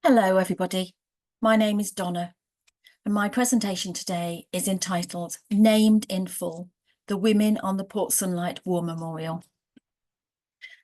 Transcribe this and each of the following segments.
Hello everybody, my name is Donna and my presentation today is entitled Named in Full, the Women on the Port Sunlight War Memorial.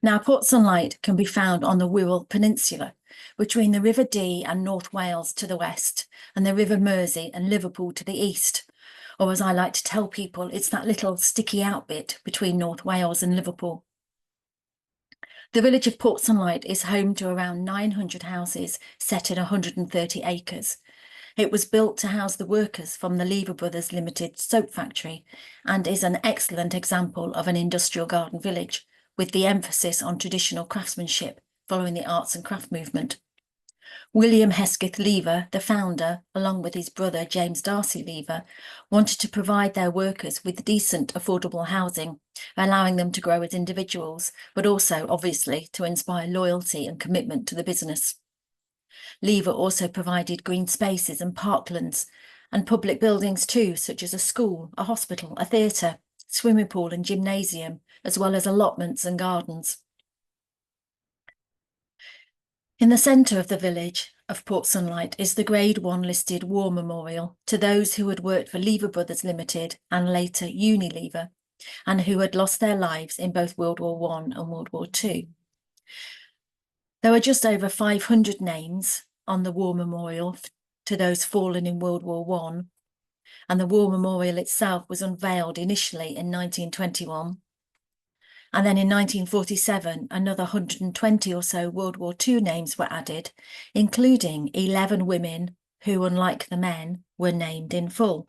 Now Port Sunlight can be found on the Wirral Peninsula between the River Dee and North Wales to the west and the River Mersey and Liverpool to the east, or as I like to tell people, it's that little sticky out bit between North Wales and Liverpool. The village of Port Sunlight is home to around 900 houses set in 130 acres. It was built to house the workers from the Lever Brothers Limited soap factory and is an excellent example of an industrial garden village, with the emphasis on traditional craftsmanship following the arts and craft movement. William Hesketh Lever, the founder, along with his brother James Darcy Lever, wanted to provide their workers with decent, affordable housing, allowing them to grow as individuals, but also, obviously, to inspire loyalty and commitment to the business. Lever also provided green spaces and parklands and public buildings too, such as a school, a hospital, a theatre, swimming pool and gymnasium, as well as allotments and gardens. In the centre of the village of Port Sunlight is the Grade 1 listed war memorial to those who had worked for Lever Brothers Limited and later Unilever, and who had lost their lives in both World War I and World War II. There were just over 500 names on the war memorial to those fallen in World War I, and the war memorial itself was unveiled initially in 1921. And then in 1947, another 120 or so World War II names were added, including 11 women who, unlike the men, were named in full.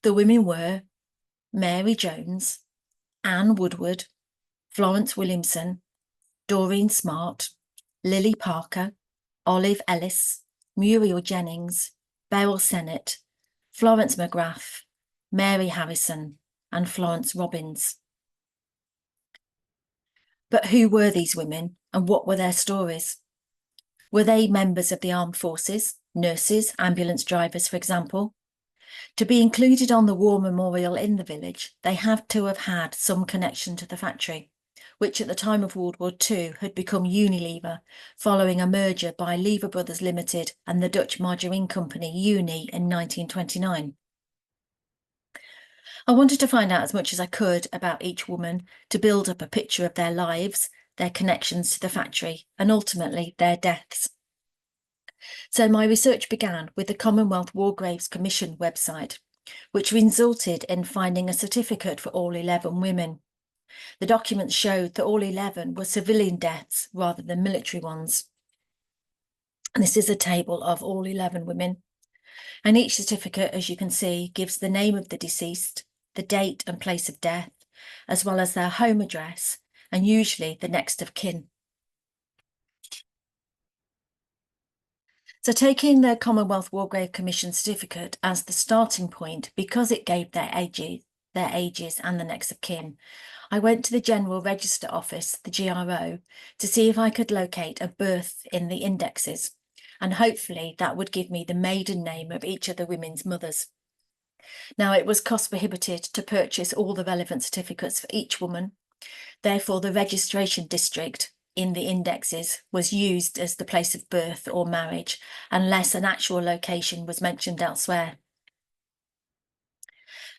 The women were Mary Jones, Anne Woodward, Florence Williamson, Doreen Smart, Lily Parker, Olive Ellis, Muriel Jennings, Beryl Sennett, Florence McGrath, Mary Harrison, and Florence Robbins. But who were these women and what were their stories? Were they members of the armed forces, nurses, ambulance drivers, for example? To be included on the war memorial in the village, they had to have had some connection to the factory, which at the time of World War II had become Unilever, following a merger by Lever Brothers Limited and the Dutch margarine company Uni in 1929. I wanted to find out as much as I could about each woman to build up a picture of their lives, their connections to the factory, and ultimately their deaths. So my research began with the Commonwealth War Graves Commission website, which resulted in finding a certificate for all 11 women. The documents showed that all 11 were civilian deaths rather than military ones. And this is a table of all 11 women. And each certificate, as you can see, gives the name of the deceased, the date and place of death, as well as their home address, and usually the next of kin. So taking the Commonwealth War Grave Commission certificate as the starting point, because it gave their ages and the next of kin, I went to the General Register Office, the GRO, to see if I could locate a birth in the indexes, and hopefully that would give me the maiden name of each of the women's mothers. Now, it was cost prohibitive to purchase all the relevant certificates for each woman. Therefore, the registration district in the indexes was used as the place of birth or marriage, unless an actual location was mentioned elsewhere.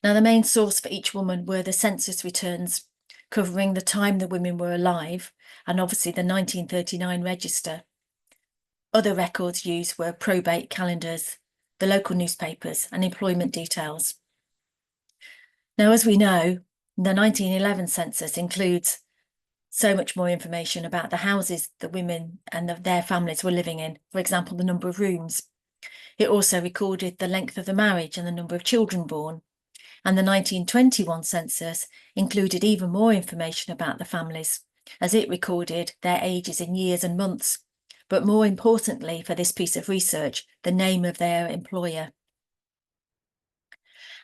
Now, the main source for each woman were the census returns, covering the time the women were alive, and obviously the 1939 register. Other records used were probate calendars, the local newspapers, and employment details. Now, as we know, the 1911 census includes so much more information about the houses the women and their families were living in, for example, the number of rooms. It also recorded the length of the marriage and the number of children born. And the 1921 census included even more information about the families, as it recorded their ages in years and months, but more importantly for this piece of research, the name of their employer.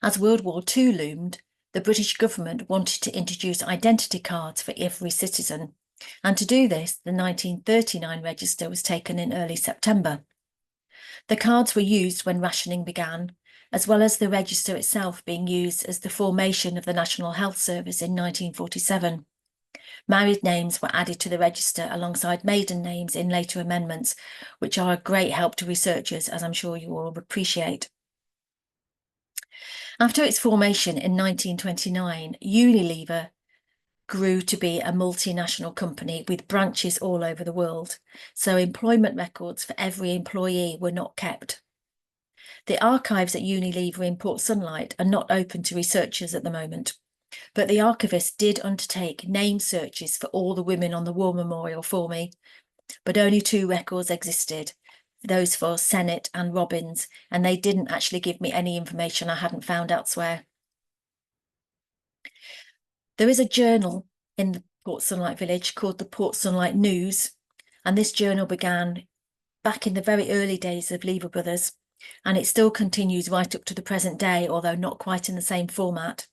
As World War II loomed, the British government wanted to introduce identity cards for every citizen, and to do this, the 1939 register was taken in early September. The cards were used when rationing began, as well as the register itself being used as the formation of the National Health Service in 1947. Married names were added to the register alongside maiden names in later amendments, which are a great help to researchers, as I'm sure you all appreciate. After its formation in 1929, Unilever grew to be a multinational company with branches all over the world, so employment records for every employee were not kept. The archives at Unilever in Port Sunlight are not open to researchers at the moment, but the archivist did undertake name searches for all the women on the War Memorial for me, but only 2 records existed, those for Sennett and Robbins, and they didn't actually give me any information I hadn't found elsewhere. There is a journal in the Port Sunlight village called the Port Sunlight News, and this journal began back in the very early days of Lever Brothers, and it still continues right up to the present day, although not quite in the same format.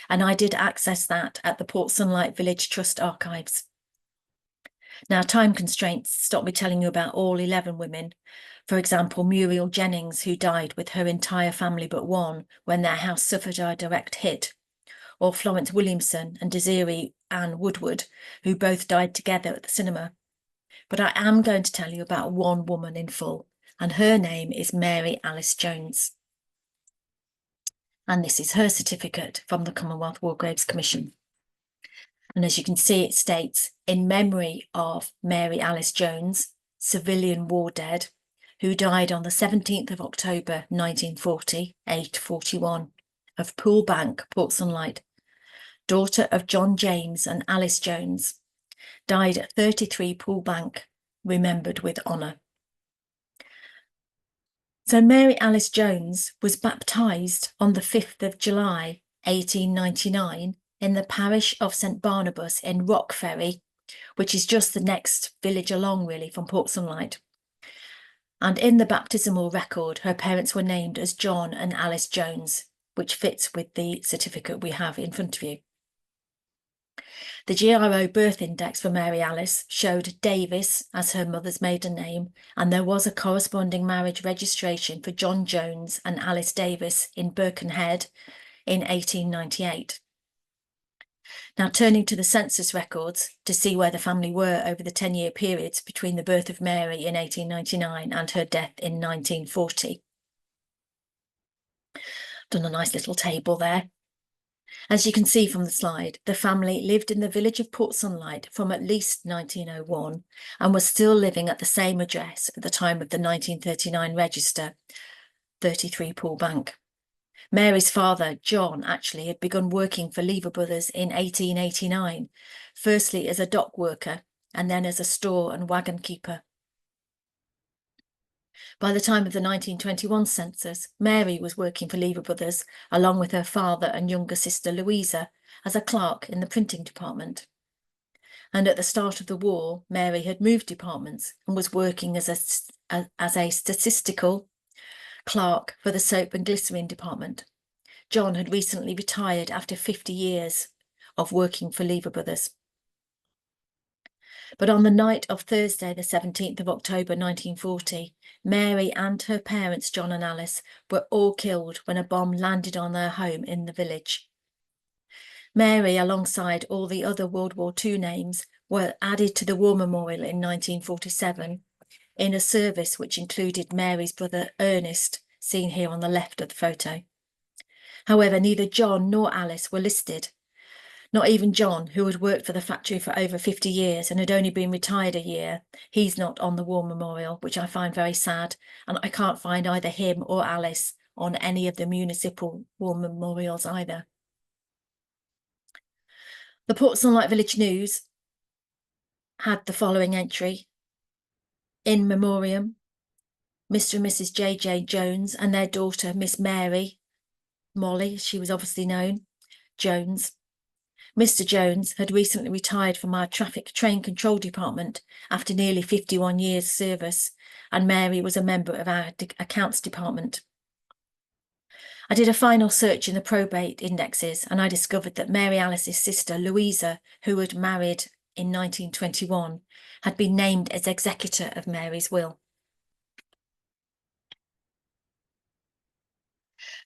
And I did access that at the Port Sunlight Village Trust archives. Now, time constraints stop me telling you about all 11 women. For example, Muriel Jennings, who died with her entire family but one when their house suffered a direct hit, or Florence Williamson and Desiree Ann Woodward, who both died together at the cinema. But I am going to tell you about one woman in full, and her name is Mary Alice Jones. And this is her certificate from the Commonwealth War Graves Commission. And as you can see, it states, in memory of Mary Alice Jones, civilian war dead, who died on the 17th of October 1940, aged 41, of Poole Bank, Port Sunlight, daughter of John James and Alice Jones, died at 33 Poole Bank, remembered with honour. So Mary Alice Jones was baptised on the 5th of July 1899 in the parish of St Barnabas in Rock Ferry, which is just the next village along really from Port Sunlight. And in the baptismal record, her parents were named as John and Alice Jones, which fits with the certificate we have in front of you. The GRO birth index for Mary Alice showed Davis as her mother's maiden name, and there was a corresponding marriage registration for John Jones and Alice Davis in Birkenhead in 1898. Now, turning to the census records to see where the family were over the 10-year periods between the birth of Mary in 1899 and her death in 1940. Done a nice little table there. As you can see from the slide, the family lived in the village of Port Sunlight from at least 1901 and was still living at the same address at the time of the 1939 register, 33 Poole Bank. Mary's father, John, actually had begun working for Lever Brothers in 1889, firstly as a dock worker and then as a store and wagon keeper. By the time of the 1921 census, Mary was working for Lever Brothers, along with her father and younger sister Louisa, as a clerk in the printing department. And at the start of the war, Mary had moved departments and was working as a statistical clerk for the soap and glycerine department. John had recently retired after 50 years of working for Lever Brothers. But on the night of Thursday, the 17th of October 1940, Mary and her parents, John and Alice, were all killed when a bomb landed on their home in the village. Mary, alongside all the other World War II names, were added to the War Memorial in 1947 in a service which included Mary's brother Ernest, seen here on the left of the photo. However, neither John nor Alice were listed. Not even John, who had worked for the factory for over 50 years and had only been retired a year. He's not on the War Memorial, which I find very sad, and I can't find either him or Alice on any of the municipal war memorials either. The Port Sunlight Village News had the following entry: in memoriam, Mr. and Mrs. J.J. Jones and their daughter, Miss Mary, Molly, she was obviously known, Jones. Mr. Jones had recently retired from our traffic train control department after nearly 51 years' service, and Mary was a member of our accounts department. I did a final search in the probate indexes, and I discovered that Mary Alice's sister, Louisa, who had married in 1921, had been named as executor of Mary's will.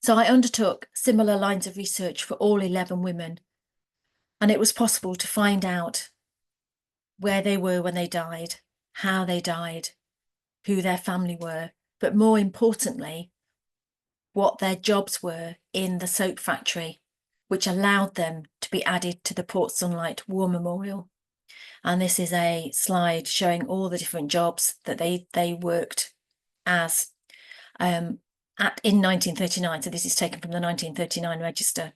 So I undertook similar lines of research for all 11 women, And it was possible to find out where they were when they died, how they died, who their family were, but more importantly, what their jobs were in the soap factory, which allowed them to be added to the Port Sunlight War Memorial. And this is a slide showing all the different jobs that they worked as in 1939. So this is taken from the 1939 register.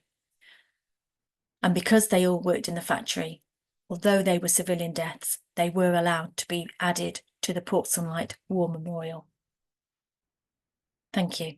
And because they all worked in the factory, although they were civilian deaths, they were allowed to be added to the Port Sunlight War Memorial. Thank you.